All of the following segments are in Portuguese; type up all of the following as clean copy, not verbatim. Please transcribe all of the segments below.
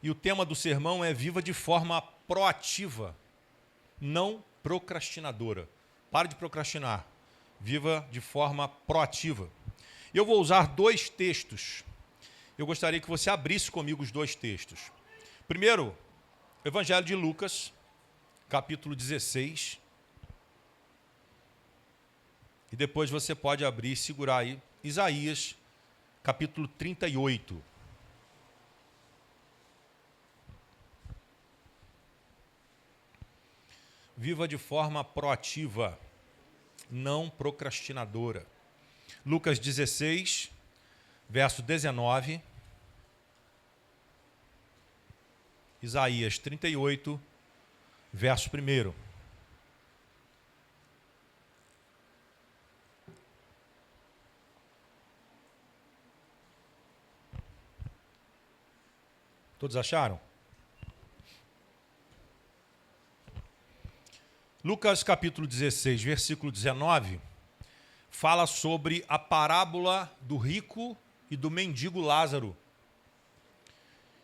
E o tema do sermão é viva de forma proativa, não procrastinadora. Pare de procrastinar. Viva de forma proativa. Eu vou usar 2 textos. Eu gostaria que você abrisse comigo os 2 textos. Primeiro, Evangelho de Lucas, capítulo 16. E depois você pode abrir e segurar aí Isaías, capítulo 38. Viva de forma proativa, não procrastinadora. Lucas 16, verso 19. Isaías 38, verso 1. Todos acharam? Lucas capítulo 16, versículo 19, fala sobre a parábola do rico e do mendigo Lázaro.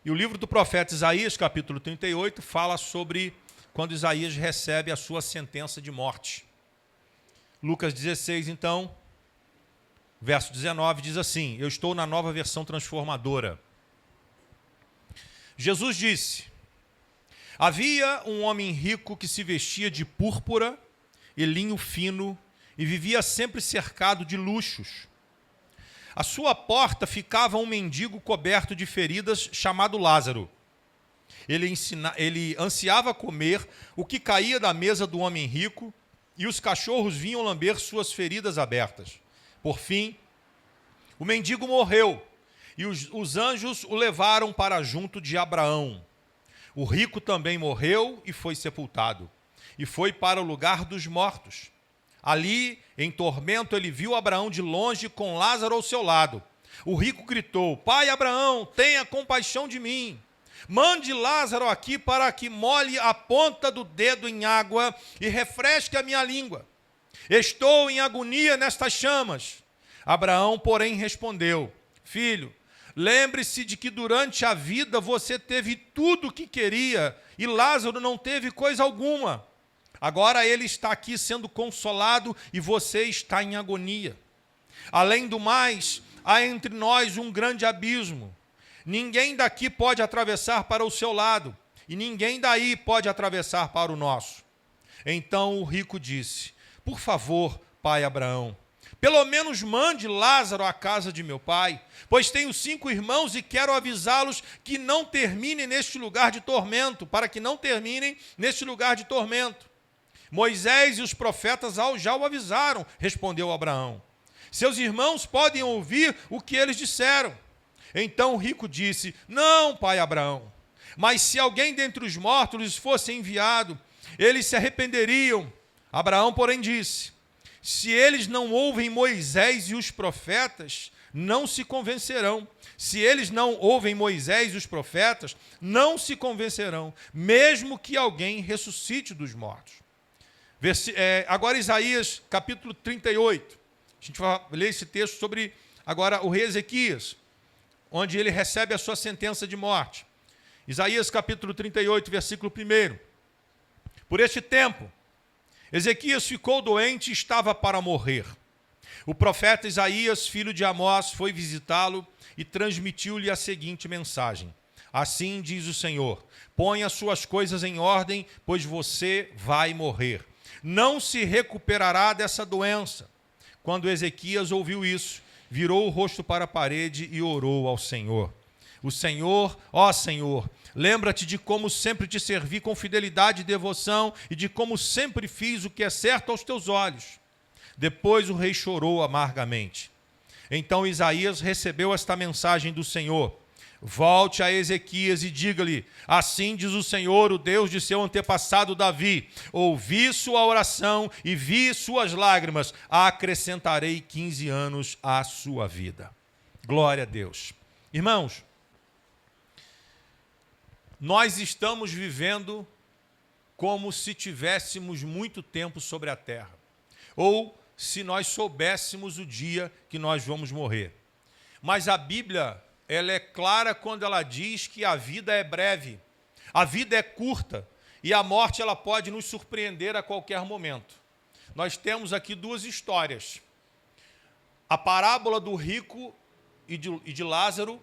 E o livro do profeta Isaías, capítulo 38, fala sobre quando Isaías recebe a sua sentença de morte. Lucas 16, então, verso 19, diz assim, eu estou na nova versão transformadora. Jesus disse, havia um homem rico que se vestia de púrpura e linho fino e vivia sempre cercado de luxos. À sua porta ficava um mendigo coberto de feridas chamado Lázaro. Ele ansiava comer o que caía da mesa do homem rico e os cachorros vinham lamber suas feridas abertas. Por fim, o mendigo morreu e os anjos o levaram para junto de Abraão. O rico também morreu e foi sepultado, e foi para o lugar dos mortos. Ali, em tormento, ele viu Abraão de longe com Lázaro ao seu lado. O rico gritou, pai Abraão, tenha compaixão de mim. Mande Lázaro aqui para que molhe a ponta do dedo em água e refresque a minha língua. Estou em agonia nestas chamas. Abraão, porém, respondeu, filho, lembre-se de que durante a vida você teve tudo o que queria e Lázaro não teve coisa alguma. Agora ele está aqui sendo consolado e você está em agonia. Além do mais, há entre nós um grande abismo. Ninguém daqui pode atravessar para o seu lado e ninguém daí pode atravessar para o nosso. Então o rico disse, por favor, pai Abraão, pelo menos mande Lázaro à casa de meu pai, pois tenho 5 irmãos e quero avisá-los que não terminem neste lugar de tormento, para que não terminem neste lugar de tormento. Moisés e os profetas já o avisaram, respondeu Abraão. Seus irmãos podem ouvir o que eles disseram. Então o rico disse, não, pai Abraão, mas se alguém dentre os mortos lhes fosse enviado, eles se arrependeriam. Abraão, porém, disse, se eles não ouvem Moisés e os profetas, não se convencerão. Se eles não ouvem Moisés e os profetas, não se convencerão, mesmo que alguém ressuscite dos mortos. Agora Isaías, capítulo 38. A gente vai ler esse texto sobre, agora, o rei Ezequias, onde ele recebe a sua sentença de morte. Isaías, capítulo 38, versículo 1. Por este tempo, Ezequias ficou doente e estava para morrer. O profeta Isaías, filho de Amós, foi visitá-lo e transmitiu-lhe a seguinte mensagem. Assim diz o Senhor, ponha suas coisas em ordem, pois você vai morrer. Não se recuperará dessa doença. Quando Ezequias ouviu isso, virou o rosto para a parede e orou ao Senhor. O Senhor, ó Senhor, lembra-te de como sempre te servi com fidelidade e devoção e de como sempre fiz o que é certo aos teus olhos. Depois o rei chorou amargamente. Então Isaías recebeu esta mensagem do Senhor. Volte a Ezequias e diga-lhe, assim diz o Senhor, o Deus de seu antepassado Davi, ouvi sua oração e vi suas lágrimas, acrescentarei 15 anos à sua vida. Glória a Deus. Irmãos, nós estamos vivendo como se tivéssemos muito tempo sobre a terra, ou se nós soubéssemos o dia que nós vamos morrer. Mas a Bíblia ela é clara quando ela diz que a vida é breve, a vida é curta e a morte ela pode nos surpreender a qualquer momento. Nós temos aqui duas histórias. A parábola do rico e de Lázaro,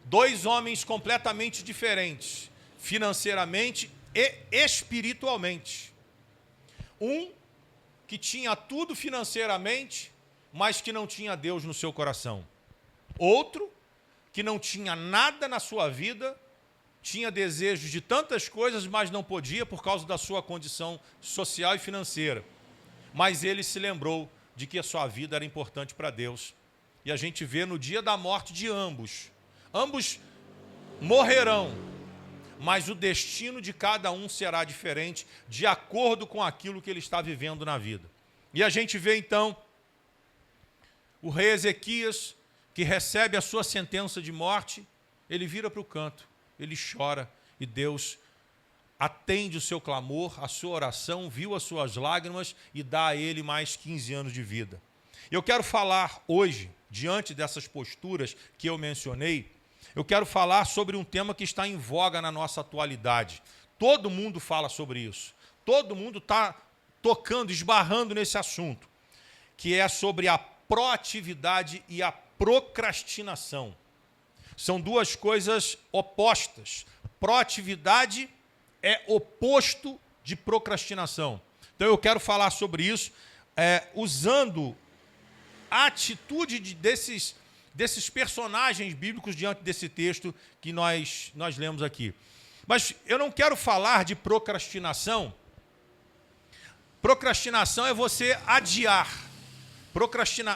dois homens completamente diferentes, financeiramente e espiritualmente. Um que tinha tudo financeiramente, mas que não tinha Deus no seu coração. Outro que não tinha nada na sua vida, tinha desejos de tantas coisas, mas não podia por causa da sua condição social e financeira. Mas ele se lembrou de que a sua vida era importante para Deus. E a gente vê no dia da morte de ambos. Ambos morrerão, mas o destino de cada um será diferente, de acordo com aquilo que ele está vivendo na vida. E a gente vê então o rei Ezequias, que recebe a sua sentença de morte, ele vira para o canto, ele chora e Deus atende o seu clamor, a sua oração, viu as suas lágrimas e dá a ele mais 15 anos de vida. Eu quero falar hoje, diante dessas posturas que eu mencionei, eu quero falar sobre um tema que está em voga na nossa atualidade. Todo mundo fala sobre isso. Todo mundo está tocando, esbarrando nesse assunto, que é sobre a proatividade e a procrastinação. São duas coisas opostas. Proatividade é oposto de procrastinação. Então eu quero falar sobre isso, usando a atitude desses personagens bíblicos diante desse texto que nós lemos aqui. Mas eu não quero falar de procrastinação. Procrastinação é você adiar.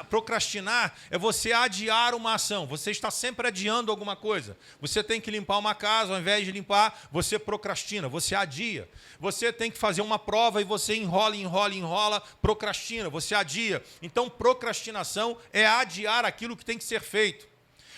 Procrastinar é você adiar uma ação. Você está sempre adiando alguma coisa. Você tem que limpar uma casa, ao invés de limpar, você procrastina, você adia. Você tem que fazer uma prova e você enrola, procrastina, você adia. Então, procrastinação é adiar aquilo que tem que ser feito.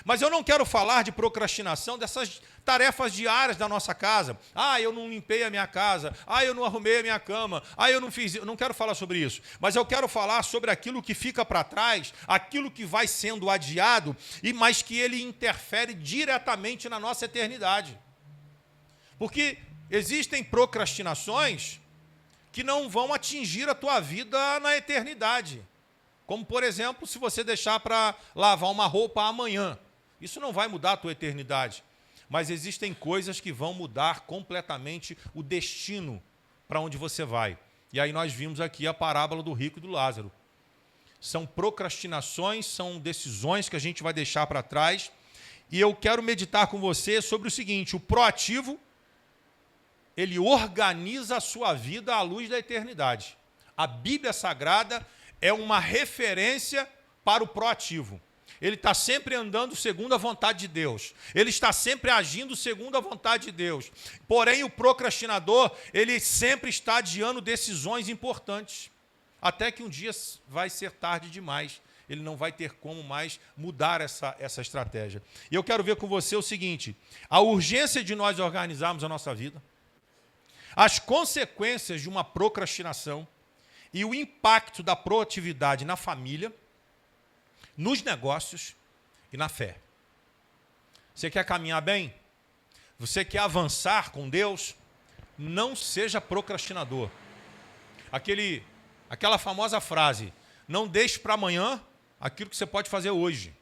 Mas eu não quero falar de procrastinação dessas tarefas diárias da nossa casa. Eu não limpei a minha casa. Eu não arrumei a minha cama. Eu não fiz... Eu não quero falar sobre isso. Mas eu quero falar sobre aquilo que fica para trás, aquilo que vai sendo adiado, mas que ele interfere diretamente na nossa eternidade. Porque existem procrastinações que não vão atingir a tua vida na eternidade. Como, por exemplo, se você deixar para lavar uma roupa amanhã. Isso não vai mudar a tua eternidade. Mas existem coisas que vão mudar completamente o destino para onde você vai. E aí nós vimos aqui a parábola do rico e do Lázaro. São procrastinações, são decisões que a gente vai deixar para trás. E eu quero meditar com você sobre o seguinte: o proativo, ele organiza a sua vida à luz da eternidade. A Bíblia Sagrada é uma referência para o proativo. Ele está sempre andando segundo a vontade de Deus. Ele está sempre agindo segundo a vontade de Deus. Porém, o procrastinador, ele sempre está adiando decisões importantes. Até que um dia vai ser tarde demais. Ele não vai ter como mais mudar essa estratégia. E eu quero ver com você o seguinte: a urgência de nós organizarmos a nossa vida, as consequências de uma procrastinação e o impacto da proatividade na família, nos negócios e na fé. Você quer caminhar bem? Você quer avançar com Deus? Não seja procrastinador. Aquela famosa frase: não deixe para amanhã aquilo que você pode fazer hoje.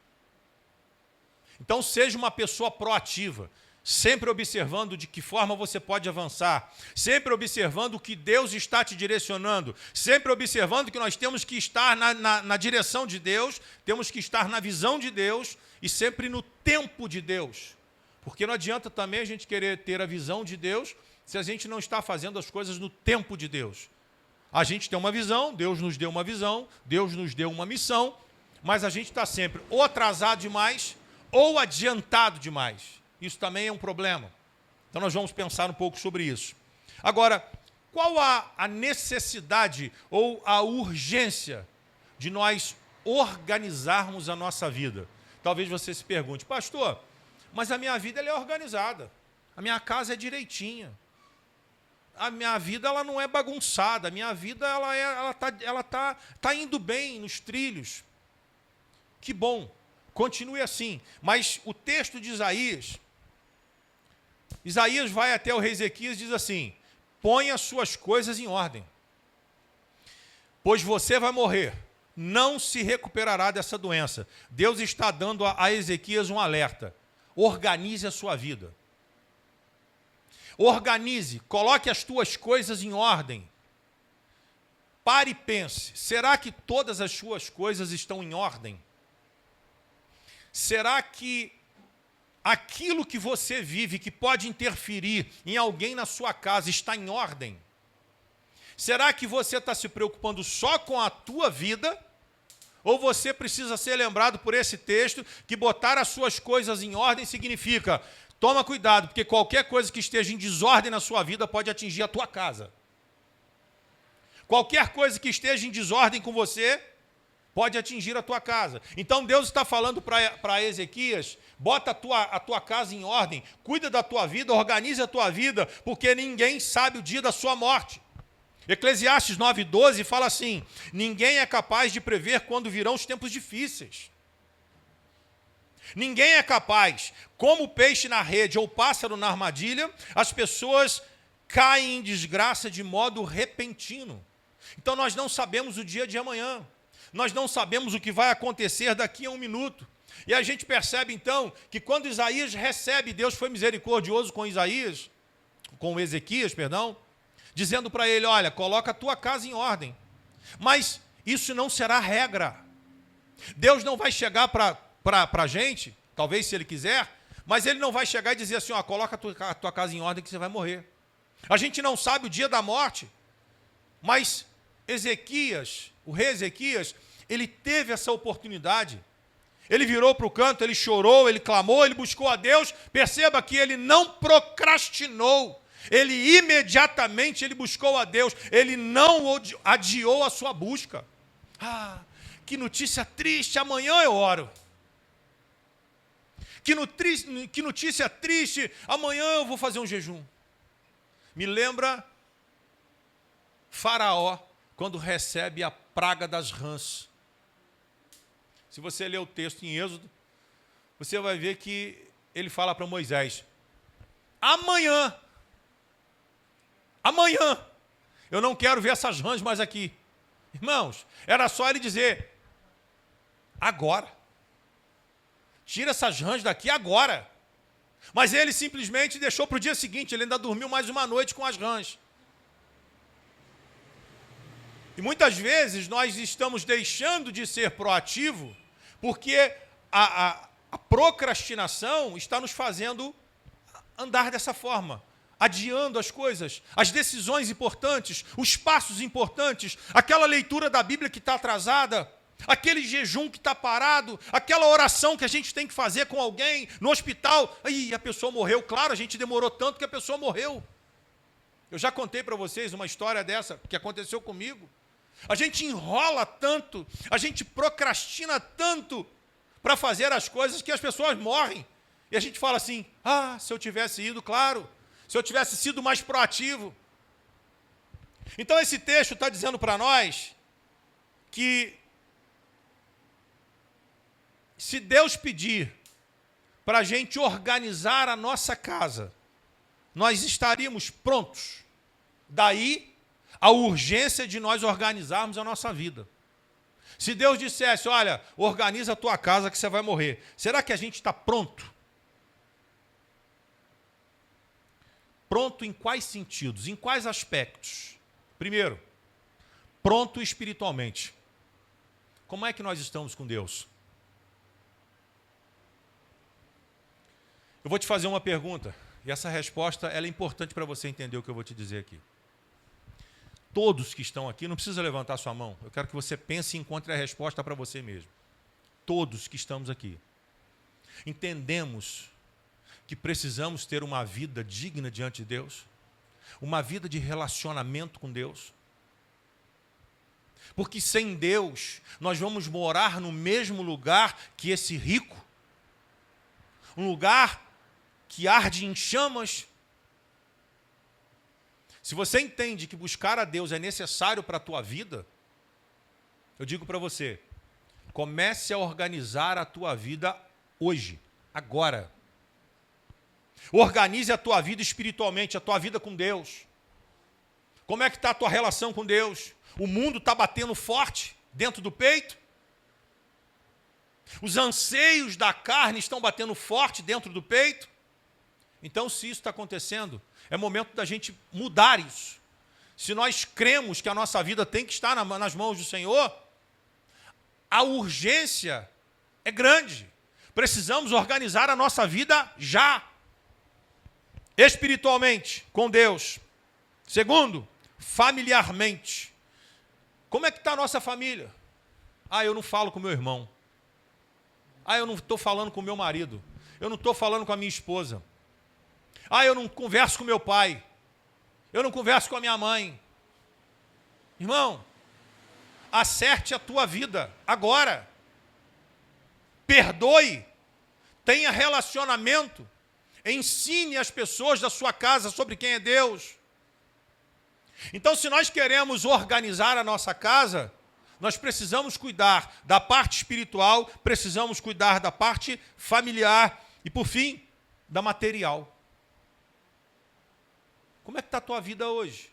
Então seja uma pessoa proativa, sempre observando de que forma você pode avançar, sempre observando o que Deus está te direcionando, sempre observando que nós temos que estar na direção de Deus, temos que estar na visão de Deus e sempre no tempo de Deus. Porque não adianta também a gente querer ter a visão de Deus se a gente não está fazendo as coisas no tempo de Deus. A gente tem uma visão, Deus nos deu uma visão, Deus nos deu uma missão, mas a gente está sempre ou atrasado demais ou adiantado demais. Isso também é um problema. Então nós vamos pensar um pouco sobre isso. Agora, qual a necessidade ou a urgência de nós organizarmos a nossa vida? Talvez você se pergunte: pastor, mas a minha vida ela é organizada. A minha casa é direitinha. A minha vida ela não é bagunçada. A minha vida ela tá indo bem nos trilhos. Que bom. continue assim. Mas o texto de Isaías vai até o rei Ezequias e diz assim: põe as suas coisas em ordem, pois você vai morrer, não se recuperará dessa doença. Deus está dando a Ezequias um alerta: organize a sua vida. Organize, coloque as tuas coisas em ordem. Pare e pense, será que todas as suas coisas estão em ordem? Será que aquilo que você vive, que pode interferir em alguém na sua casa, está em ordem? Será que você está se preocupando só com a tua vida? Ou você precisa ser lembrado por esse texto que botar as suas coisas em ordem significa: toma cuidado, porque qualquer coisa que esteja em desordem na sua vida pode atingir a tua casa. Qualquer coisa que esteja em desordem com você pode atingir a tua casa. Então Deus está falando para Ezequias: bota a tua casa em ordem, cuida da tua vida, organize a tua vida, porque ninguém sabe o dia da sua morte. Eclesiastes 9:12 fala assim: ninguém é capaz de prever quando virão os tempos difíceis. Ninguém é capaz. Como o peixe na rede ou o pássaro na armadilha, as pessoas caem em desgraça de modo repentino. Então nós não sabemos o dia de amanhã. Nós não sabemos o que vai acontecer daqui a um minuto. E a gente percebe então que quando Isaías recebe, Deus foi misericordioso com Ezequias, dizendo para ele: olha, coloca a tua casa em ordem. Mas isso não será regra. Deus não vai chegar para a gente, talvez se ele quiser, mas ele não vai chegar e dizer assim: ó, coloca a tua casa em ordem que você vai morrer. A gente não sabe o dia da morte, mas Ezequias, o rei Ezequias, ele teve essa oportunidade. Ele virou para o canto, ele chorou, ele clamou, ele buscou a Deus. Perceba que ele não procrastinou. Ele imediatamente buscou a Deus. Ele não adiou a sua busca. Ah, que notícia triste, amanhã eu oro. Que notícia triste, amanhã eu vou fazer um jejum. Me lembra Faraó, quando recebe a praga das rãs. Se você ler o texto em Êxodo, você vai ver que ele fala para Moisés: amanhã, eu não quero ver essas rãs mais aqui. Irmãos, era só ele dizer: agora. Tira essas rãs daqui agora. Mas ele simplesmente deixou para o dia seguinte, ele ainda dormiu mais uma noite com as rãs. E muitas vezes nós estamos deixando de ser proativo porque a procrastinação está nos fazendo andar dessa forma, adiando as coisas, as decisões importantes, os passos importantes, aquela leitura da Bíblia que está atrasada, aquele jejum que está parado, aquela oração que a gente tem que fazer com alguém no hospital. Aí a pessoa morreu. Claro, a gente demorou tanto que a pessoa morreu. Eu já contei para vocês uma história dessa que aconteceu comigo. A gente enrola tanto, a gente procrastina tanto para fazer as coisas que as pessoas morrem. E a gente fala assim: ah, se eu tivesse ido, claro, se eu tivesse sido mais proativo. Então esse texto está dizendo para nós que se Deus pedir para a gente organizar a nossa casa, nós estaríamos prontos. Daí a urgência de nós organizarmos a nossa vida. Se Deus dissesse: olha, organiza a tua casa que você vai morrer, será que a gente está pronto? Pronto em quais sentidos? Em quais aspectos? Primeiro, pronto espiritualmente. Como é que nós estamos com Deus? Eu vou te fazer uma pergunta, e essa resposta ela é importante para você entender o que eu vou te dizer aqui. Todos que estão aqui, não precisa levantar sua mão, eu quero que você pense e encontre a resposta para você mesmo. Todos que estamos aqui entendemos que precisamos ter uma vida digna diante de Deus, uma vida de relacionamento com Deus. Porque sem Deus, nós vamos morar no mesmo lugar que esse rico, um lugar que arde em chamas. Se você entende que buscar a Deus é necessário para a tua vida, eu digo para você, Comece a organizar a tua vida hoje, agora. Organize a tua vida espiritualmente, a tua vida com Deus. Como é que está a tua relação com Deus? O mundo está batendo forte dentro do peito? Os anseios da carne estão batendo forte dentro do peito? Então, se isso está acontecendo, é momento da gente mudar isso. Se nós cremos que a nossa vida tem que estar nas mãos do Senhor, a urgência é grande. Precisamos organizar a nossa vida já. Espiritualmente, com Deus. Segundo, familiarmente. Como é que está a nossa família? Eu não falo com meu irmão. Eu não estou falando com meu marido. Eu não estou falando com a minha esposa. Eu não converso com meu pai. Eu não converso com a minha mãe. Irmão, acerte a tua vida agora. Perdoe. Tenha relacionamento. Ensine as pessoas da sua casa sobre quem é Deus. Então, se nós queremos organizar a nossa casa, nós precisamos cuidar da parte espiritual, precisamos cuidar da parte familiar e, por fim, da material. Como é que está a tua vida hoje?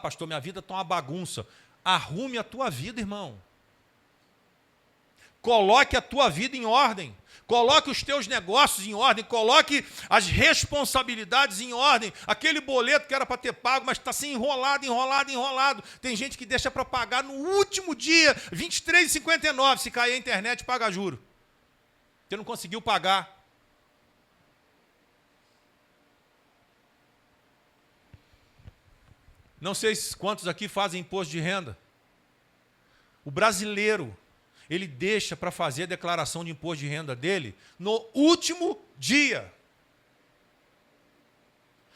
Pastor, minha vida está uma bagunça. Arrume a tua vida, irmão. Coloque a tua vida em ordem. Coloque os teus negócios em ordem. Coloque as responsabilidades em ordem. Aquele boleto que era para ter pago, mas está assim enrolado. Tem gente que deixa para pagar no último dia, R$ 23,59. Se cair a internet, paga juro. Você não conseguiu pagar. Não sei quantos aqui fazem imposto de renda. O brasileiro, ele deixa para fazer a declaração de imposto de renda dele no último dia.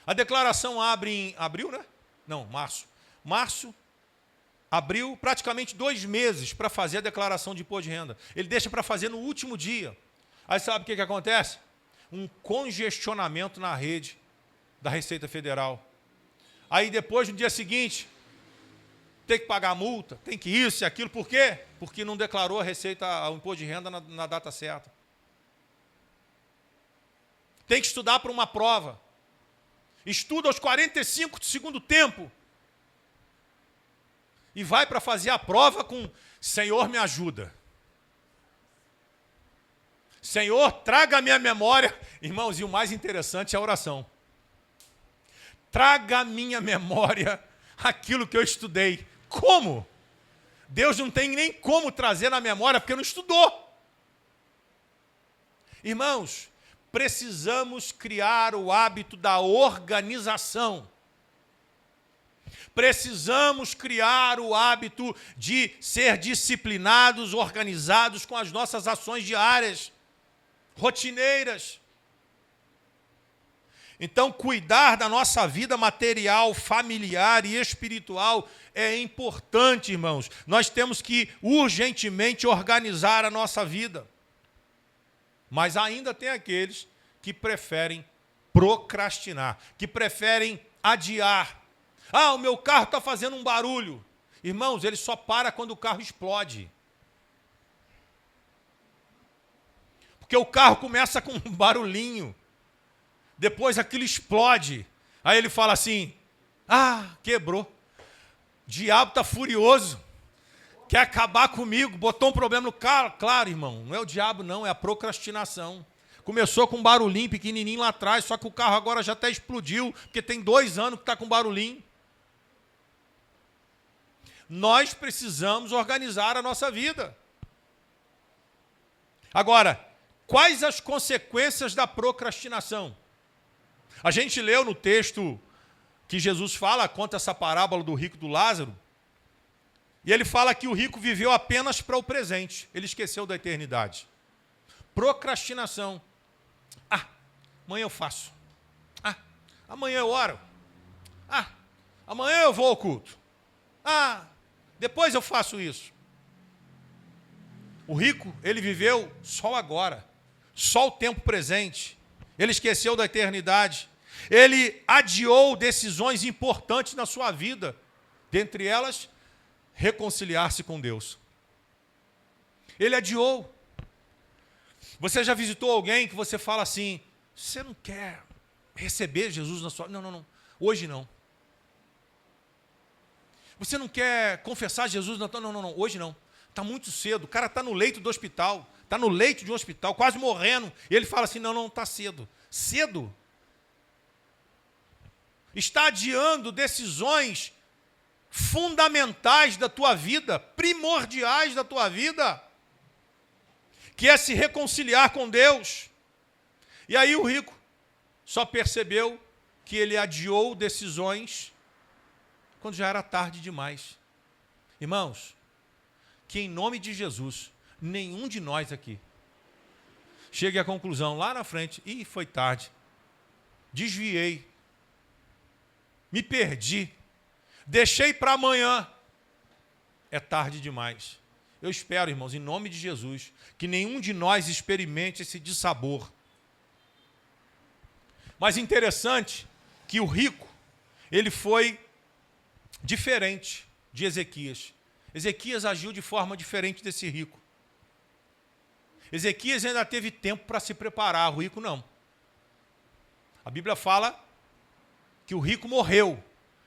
A declaração abre em abril, né? Não, março. Março, abril, praticamente 2 meses para fazer a declaração de imposto de renda. Ele deixa para fazer no último dia. Aí sabe o que acontece? Um congestionamento na rede da Receita Federal. Aí depois, no dia seguinte, tem que pagar multa, tem que isso e aquilo. Por quê? Porque não declarou a receita, o imposto de renda na data certa. Tem que estudar para uma prova. Estuda aos 45 do segundo tempo. E vai para fazer a prova com: Senhor, me ajuda. Senhor, traga à minha memória. Irmãos, e o mais interessante é a oração. Traga à minha memória aquilo que eu estudei. Como? Deus não tem nem como trazer na memória, porque não estudou. Irmãos, precisamos criar o hábito da organização. Precisamos criar o hábito de ser disciplinados, organizados com as nossas ações diárias, rotineiras. Então, cuidar da nossa vida material, familiar e espiritual é importante, irmãos. Nós temos que urgentemente organizar a nossa vida. Mas ainda tem aqueles que preferem procrastinar, que preferem adiar. O meu carro está fazendo um barulho. Irmãos, ele só para quando o carro explode. Porque o carro começa com um barulhinho. Depois aquilo explode. Aí ele fala assim: quebrou. O diabo está furioso. Quer acabar comigo, botou um problema no carro. Claro, irmão, não é o diabo não, é a procrastinação. Começou com um barulhinho pequenininho lá atrás, só que o carro agora já até explodiu, porque tem 2 anos que está com barulhinho. Nós precisamos organizar a nossa vida. Agora, quais as consequências da procrastinação? A gente leu no texto que Jesus fala, conta essa parábola do rico e do Lázaro, e ele fala que o rico viveu apenas para o presente, ele esqueceu da eternidade. Procrastinação. Amanhã eu faço. Amanhã eu oro. Amanhã eu vou ao culto. Depois eu faço isso. O rico, ele viveu só agora, só o tempo presente. Ele esqueceu da eternidade. Ele adiou decisões importantes na sua vida. Dentre elas, reconciliar-se com Deus. Ele adiou. Você já visitou alguém que você fala assim, você não quer receber Jesus na sua vida? Não. Hoje não. Você não quer confessar Jesus na tua... Não. Hoje não. Está muito cedo. O cara está no leito do hospital. Está no leito de um hospital, quase morrendo. E ele fala assim, não, está cedo. Cedo? Está adiando decisões fundamentais da tua vida, primordiais da tua vida, que é se reconciliar com Deus. E aí o rico só percebeu que ele adiou decisões quando já era tarde demais. Irmãos, que em nome de Jesus, nenhum de nós aqui chegue à conclusão lá na frente, foi tarde, desviei, me perdi, deixei para amanhã, é tarde demais. Eu espero, irmãos, em nome de Jesus, que nenhum de nós experimente esse dissabor. Mas interessante que o rico, ele foi diferente de Ezequias. Ezequias agiu de forma diferente desse rico. Ezequias ainda teve tempo para se preparar, o rico não. A Bíblia fala que o rico morreu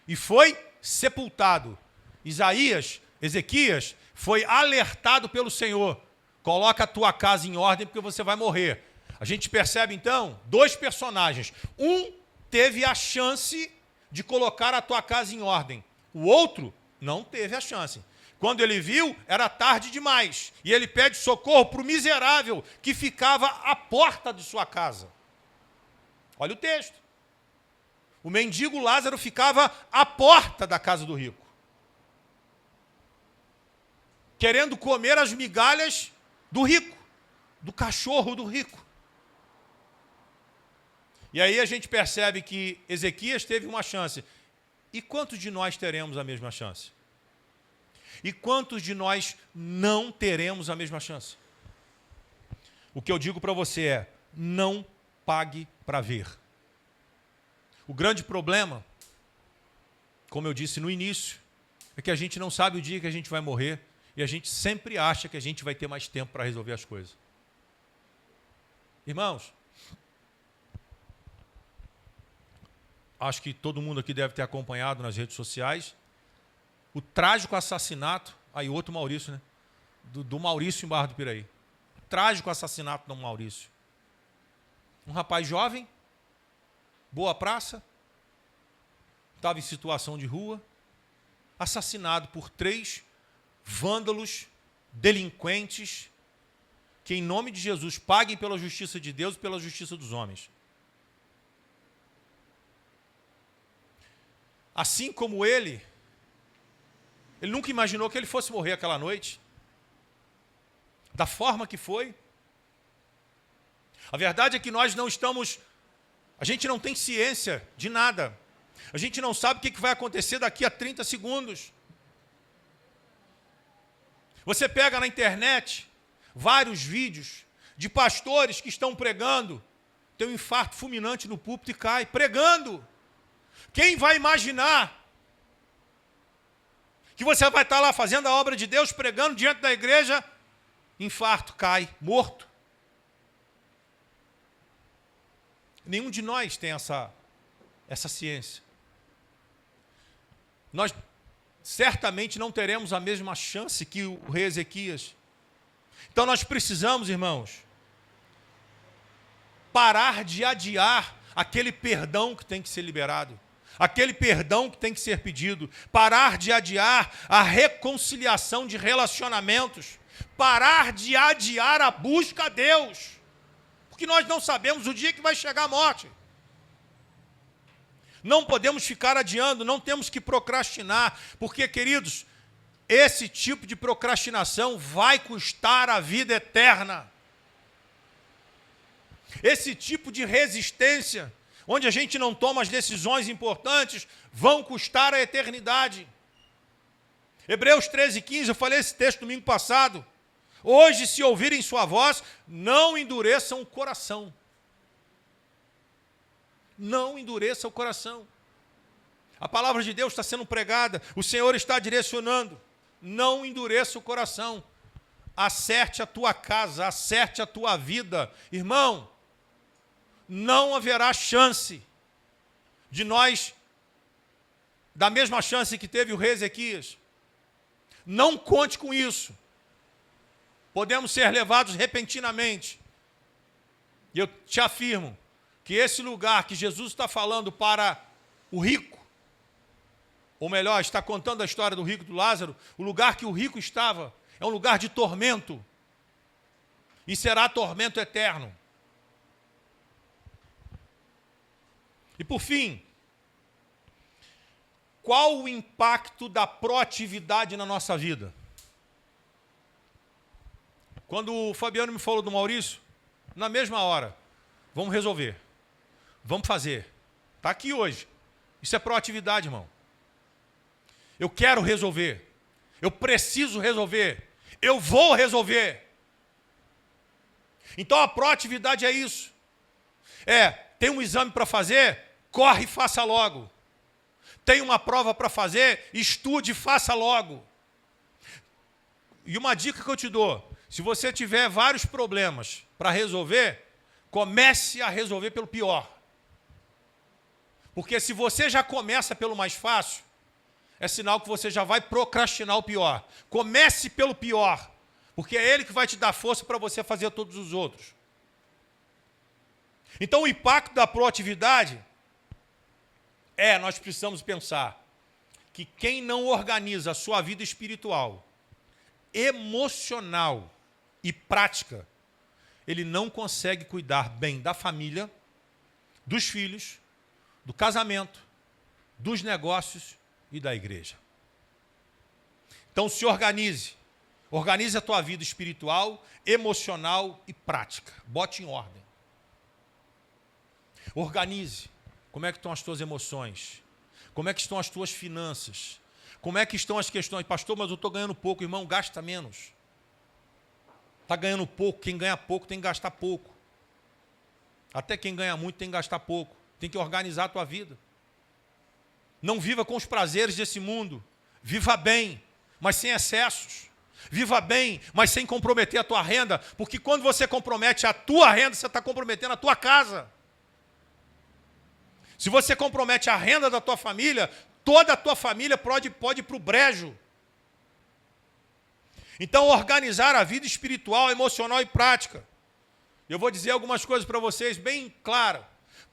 e foi sepultado. Ezequias foi alertado pelo Senhor. Coloca a tua casa em ordem porque você vai morrer. A gente percebe então dois personagens. Um teve a chance de colocar a tua casa em ordem. O outro não teve a chance. Quando ele viu, era tarde demais. E ele pede socorro para o miserável que ficava à porta de sua casa. Olha o texto. O mendigo Lázaro ficava à porta da casa do rico, querendo comer as migalhas do rico, do cachorro do rico. E aí a gente percebe que Ezequias teve uma chance. E quantos de nós teremos a mesma chance? E quantos de nós não teremos a mesma chance? O que eu digo para você é, não pague para ver. O grande problema, como eu disse no início, é que a gente não sabe o dia que a gente vai morrer e a gente sempre acha que a gente vai ter mais tempo para resolver as coisas. Irmãos, acho que todo mundo aqui deve ter acompanhado nas redes sociais o trágico assassinato, aí outro Maurício, né? Do Maurício em Barra do Piraí. Trágico assassinato do Maurício. Um rapaz jovem, boa praça, estava em situação de rua, assassinado por 3 vândalos, delinquentes, que em nome de Jesus paguem pela justiça de Deus e pela justiça dos homens. Assim como ele nunca imaginou que ele fosse morrer aquela noite, da forma que foi. A verdade é que nós não estamos, a gente não tem ciência de nada. A gente não sabe o que vai acontecer daqui a 30 segundos. Você pega na internet vários vídeos de pastores que estão pregando, tem um infarto fulminante no púlpito e cai, pregando. Quem vai imaginar que você vai estar lá fazendo a obra de Deus, pregando diante da igreja, infarto, cai, morto? Nenhum de nós tem essa ciência. Nós certamente não teremos a mesma chance que o rei Ezequias. Então nós precisamos, irmãos, parar de adiar aquele perdão que tem que ser liberado, aquele perdão que tem que ser pedido, parar de adiar a reconciliação de relacionamentos, parar de adiar a busca a Deus, porque nós não sabemos o dia que vai chegar a morte. Não podemos ficar adiando, não temos que procrastinar, porque, queridos, esse tipo de procrastinação vai custar a vida eterna. Esse tipo de resistência, onde a gente não toma as decisões importantes, vão custar a eternidade. Hebreus 13:15, eu falei esse texto domingo passado. Hoje, se ouvirem sua voz, não endureçam o coração. Não endureça o coração. A palavra de Deus está sendo pregada, o Senhor está direcionando. Não endureça o coração. acerte a tua casa, acerte a tua vida. Irmão, não haverá chance de nós, da mesma chance que teve o rei Ezequias. Não conte com isso. Podemos ser levados repentinamente. E eu te afirmo que esse lugar que Jesus está falando para o rico, ou melhor, está contando a história do rico e do Lázaro, o lugar que o rico estava é um lugar de tormento. E será tormento eterno. E por fim, qual o impacto da proatividade na nossa vida? Quando o Fabiano me falou do Maurício, na mesma hora, vamos resolver, vamos fazer. Está aqui hoje. Isso é proatividade, irmão. Eu quero resolver, eu preciso resolver, eu vou resolver. Então a proatividade é isso. Tem um exame para fazer, corre e faça logo. Tem uma prova para fazer, estude e faça logo. E uma dica que eu te dou, se você tiver vários problemas para resolver, comece a resolver pelo pior. Porque se você já começa pelo mais fácil, é sinal que você já vai procrastinar o pior. Comece pelo pior, porque é ele que vai te dar força para você fazer todos os outros. Então o impacto da proatividade nós precisamos pensar que quem não organiza a sua vida espiritual, emocional e prática, ele não consegue cuidar bem da família, dos filhos, do casamento, dos negócios e da igreja. Então se organize. Organize a tua vida espiritual, emocional e prática. Bote em ordem. Organize. Como é que estão as tuas emoções? Como é que estão as tuas finanças? Como é que estão as questões? Pastor, mas eu estou ganhando pouco. Irmão, gasta menos. Está ganhando pouco. Quem ganha pouco tem que gastar pouco. Até quem ganha muito tem que gastar pouco. Tem que organizar a tua vida. Não viva com os prazeres desse mundo. Viva bem, mas sem excessos. Viva bem, mas sem comprometer a tua renda. Porque quando você compromete a tua renda, você está comprometendo a tua casa. Se você compromete a renda da tua família, toda a tua família pode ir para o brejo. Então, organizar a vida espiritual, emocional e prática. Eu vou dizer algumas coisas para vocês bem claras.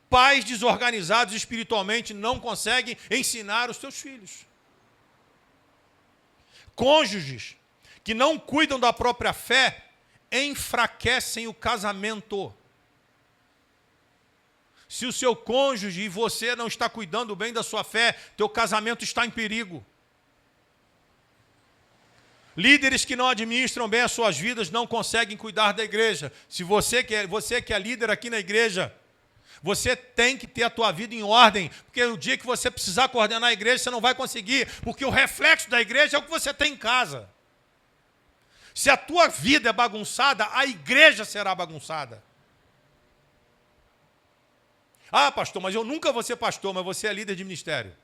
Pais desorganizados espiritualmente não conseguem ensinar os seus filhos. Cônjuges que não cuidam da própria fé enfraquecem o casamento. Se o seu cônjuge e você não está cuidando bem da sua fé, teu casamento está em perigo. Líderes que não administram bem as suas vidas não conseguem cuidar da igreja. Se você que é líder aqui na igreja, você tem que ter a tua vida em ordem, porque o dia que você precisar coordenar a igreja, você não vai conseguir, porque o reflexo da igreja é o que você tem em casa. Se a tua vida é bagunçada, a igreja será bagunçada. Ah, pastor, mas eu nunca vou ser pastor, mas você é líder de ministério.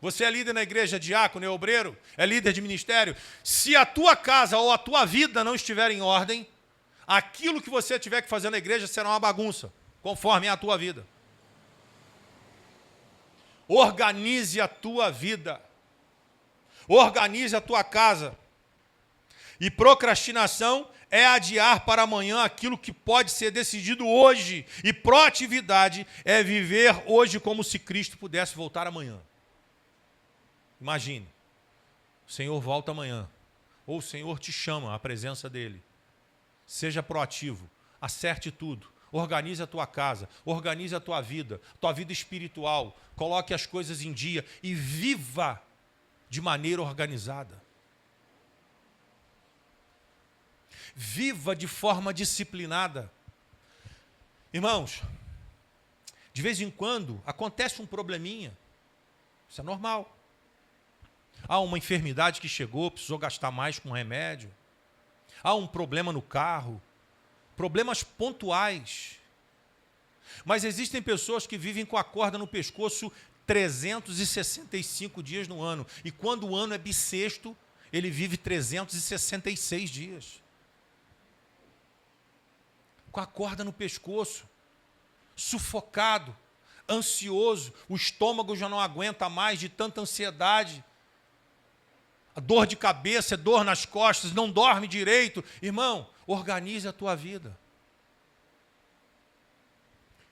Você é líder na igreja, diácono, é obreiro, é líder de ministério. Se a tua casa ou a tua vida não estiver em ordem, aquilo que você tiver que fazer na igreja será uma bagunça, conforme é a tua vida. Organize a tua vida. Organize a tua casa. E procrastinação é adiar para amanhã aquilo que pode ser decidido hoje. E proatividade é viver hoje como se Cristo pudesse voltar amanhã. Imagine, o Senhor volta amanhã, ou o Senhor te chama à presença dEle. Seja proativo, acerte tudo, organize a tua casa, organize a tua vida espiritual, coloque as coisas em dia e viva de maneira organizada. Viva de forma disciplinada. Irmãos, de vez em quando acontece um probleminha, isso é normal. Há uma enfermidade que chegou, precisou gastar mais com remédio. Há um problema no carro. Problemas pontuais. Mas existem pessoas que vivem com a corda no pescoço 365 dias no ano. E quando o ano é bissexto, ele vive 366 dias. Com a corda no pescoço, sufocado, ansioso, o estômago já não aguenta mais de tanta ansiedade. A dor de cabeça, dor nas costas, não dorme direito. Irmão, organize a tua vida.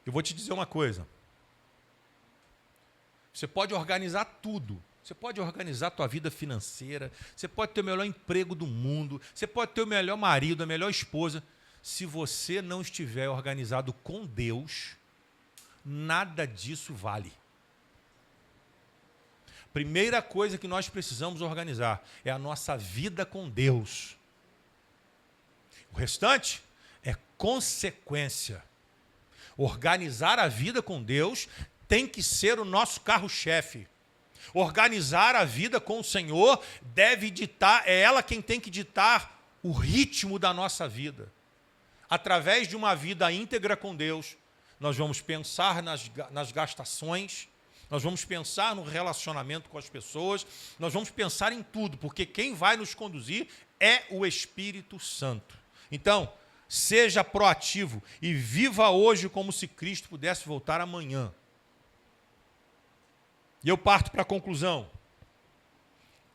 Eu vou te dizer uma coisa. Você pode organizar tudo. Você pode organizar a tua vida financeira, você pode ter o melhor emprego do mundo, você pode ter o melhor marido, a melhor esposa. Se você não estiver organizado com Deus, nada disso vale. Primeira coisa que nós precisamos organizar é a nossa vida com Deus. O restante é consequência. Organizar a vida com Deus tem que ser o nosso carro-chefe. Organizar a vida com o Senhor deve ditar, é ela quem tem que ditar o ritmo da nossa vida. Através de uma vida íntegra com Deus, nós vamos pensar nas gastações, nós vamos pensar no relacionamento com as pessoas, nós vamos pensar em tudo, porque quem vai nos conduzir é o Espírito Santo. Então, seja proativo e viva hoje como se Cristo pudesse voltar amanhã. E eu parto para a conclusão.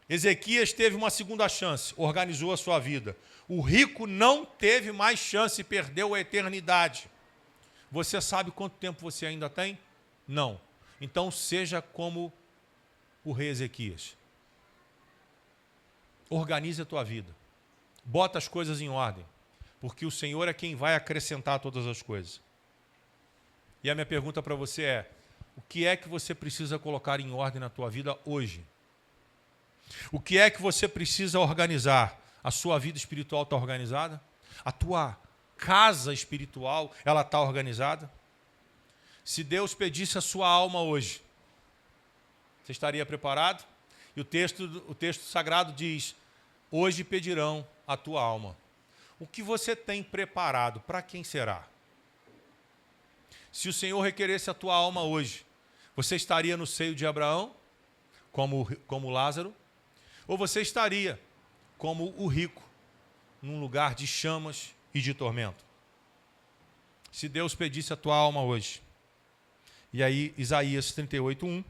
Ezequias teve uma segunda chance, organizou a sua vida. O rico não teve mais chance e perdeu a eternidade. Você sabe quanto tempo você ainda tem? Não. Então seja como o rei Ezequias. Organize a tua vida. Bota as coisas em ordem, porque o Senhor é quem vai acrescentar todas as coisas. E a minha pergunta para você é: o que é que você precisa colocar em ordem na tua vida hoje? O que é que você precisa organizar? A sua vida espiritual está organizada? A tua casa espiritual, ela está organizada? Se Deus pedisse a sua alma hoje, você estaria preparado? E o texto sagrado diz: hoje pedirão a tua alma. O que você tem preparado, para quem será? Se o Senhor requeresse a tua alma hoje, você estaria no seio de Abraão, como Lázaro? Ou você estaria como o rico, num lugar de chamas e de tormento? Se Deus pedisse a tua alma hoje, e aí Isaías 38:1,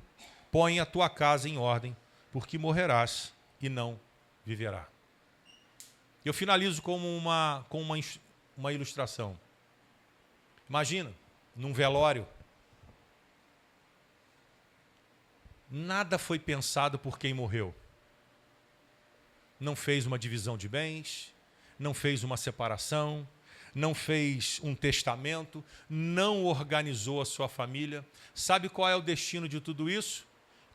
põe a tua casa em ordem, porque morrerás e não viverá. Eu finalizo com uma ilustração. Imagina, num velório, nada foi pensado por quem morreu. Não fez uma divisão de bens, não fez uma separação, não fez um testamento, não organizou a sua família. Sabe qual é o destino de tudo isso?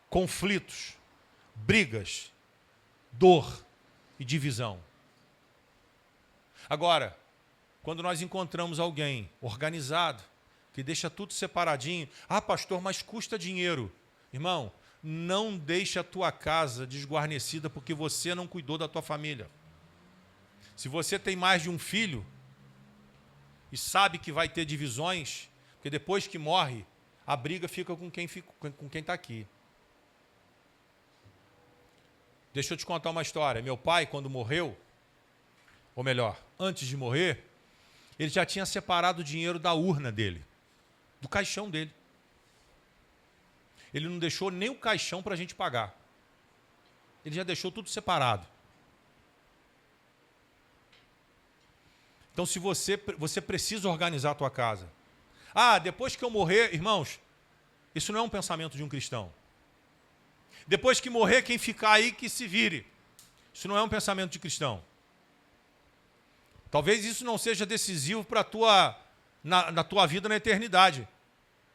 Conflitos, brigas, dor e divisão. Agora, quando nós encontramos alguém organizado, que deixa tudo separadinho, pastor, mas custa dinheiro. Irmão, não deixe a tua casa desguarnecida porque você não cuidou da tua família. Se você tem mais de um filho e sabe que vai ter divisões, porque depois que morre, a briga fica com quem está aqui. Deixa eu te contar uma história. Meu pai, quando morreu, ou melhor, antes de morrer, ele já tinha separado o dinheiro da urna dele, do caixão dele. Ele não deixou nem o caixão para a gente pagar. Ele já deixou tudo separado. Então, se você precisa organizar a tua casa. Depois que eu morrer, irmãos, isso não é um pensamento de um cristão. Depois que morrer, quem ficar aí que se vire. Isso não é um pensamento de cristão. Talvez isso não seja decisivo para na tua vida na eternidade.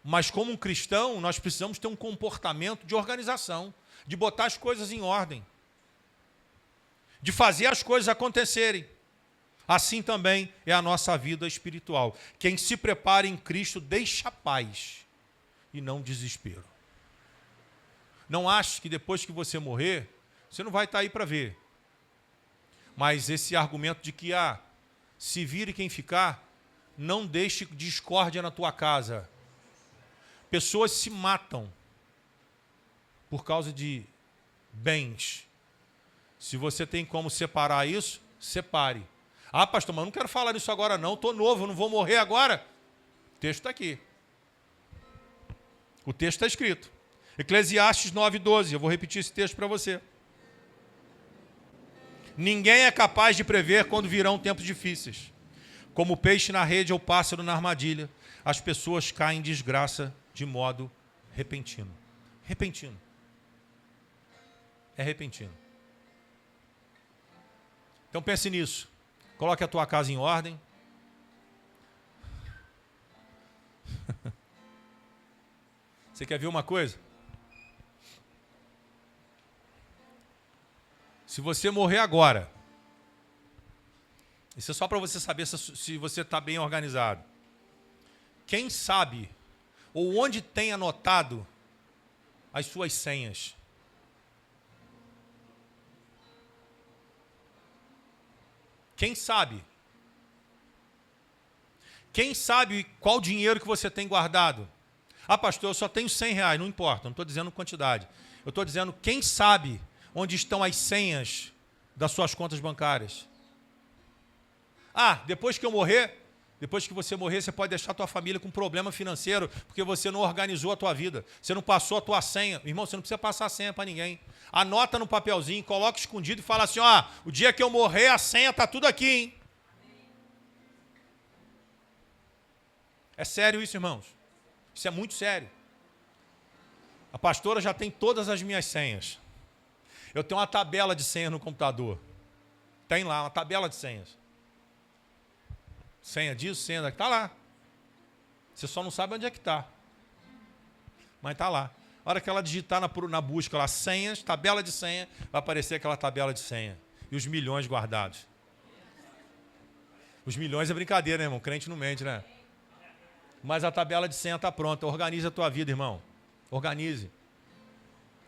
Mas como um cristão, nós precisamos ter um comportamento de organização, de botar as coisas em ordem, de fazer as coisas acontecerem. Assim também é a nossa vida espiritual. Quem se prepara em Cristo deixa paz e não desespero. Não ache que depois que você morrer, você não vai estar aí para ver. Mas esse argumento de que se vire quem ficar, não deixe discórdia na tua casa. Pessoas se matam por causa de bens. Se você tem como separar isso, separe. Ah, pastor, mas eu não quero falar disso agora não, estou novo, não vou morrer agora. O texto está aqui. O texto está escrito. Eclesiastes 9:12, eu vou repetir esse texto para você. Ninguém é capaz de prever quando virão tempos difíceis. Como o peixe na rede ou o pássaro na armadilha, as pessoas caem em desgraça de modo repentino. Repentino. É repentino. Então pense nisso. Coloque a tua casa em ordem. Você quer ver uma coisa? Se você morrer agora, isso é só para você saber se você está bem organizado. Quem sabe, ou onde tem anotado as suas senhas? Quem sabe? Quem sabe qual dinheiro que você tem guardado? Ah, pastor, eu só tenho R$100, não importa, não estou dizendo quantidade. Eu estou dizendo quem sabe onde estão as senhas das suas contas bancárias. Ah, depois que eu morrer, depois que você morrer, você pode deixar a tua família com problema financeiro, porque você não organizou a tua vida, você não passou a tua senha. Irmão, você não precisa passar a senha para ninguém. Anota no papelzinho, coloca escondido e fala assim, ó, o dia que eu morrer, a senha está tudo aqui, hein? É sério isso, irmãos? Isso é muito sério. A pastora já tem todas as minhas senhas. Eu tenho uma tabela de senhas no computador. Tem lá uma tabela de senhas. Senha disso, senha daquilo. Está lá. Você só não sabe onde é que está. Mas está lá. A hora que ela digitar na busca lá, senhas, tabela de senha, vai aparecer aquela tabela de senha. E os milhões guardados. Os milhões é brincadeira, né, irmão? Crente não mente, né? Mas a tabela de senha está pronta. Organize a tua vida, irmão. Organize.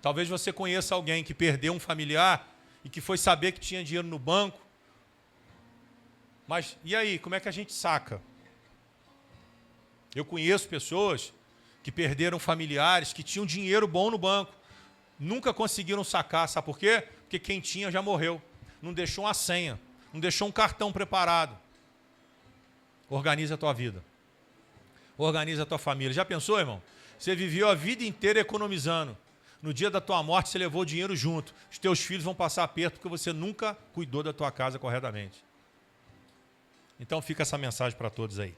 Talvez você conheça alguém que perdeu um familiar e que foi saber que tinha dinheiro no banco. Mas e aí, como é que a gente saca? Eu conheço pessoas que perderam familiares, que tinham dinheiro bom no banco. Nunca conseguiram sacar, sabe por quê? Porque quem tinha já morreu. Não deixou uma senha, não deixou um cartão preparado. Organize a tua vida. Organize a tua família. Já pensou, irmão? Você viveu a vida inteira economizando. No dia da tua morte, você levou o dinheiro junto. Os teus filhos vão passar aperto porque você nunca cuidou da tua casa corretamente. Então fica essa mensagem para todos aí.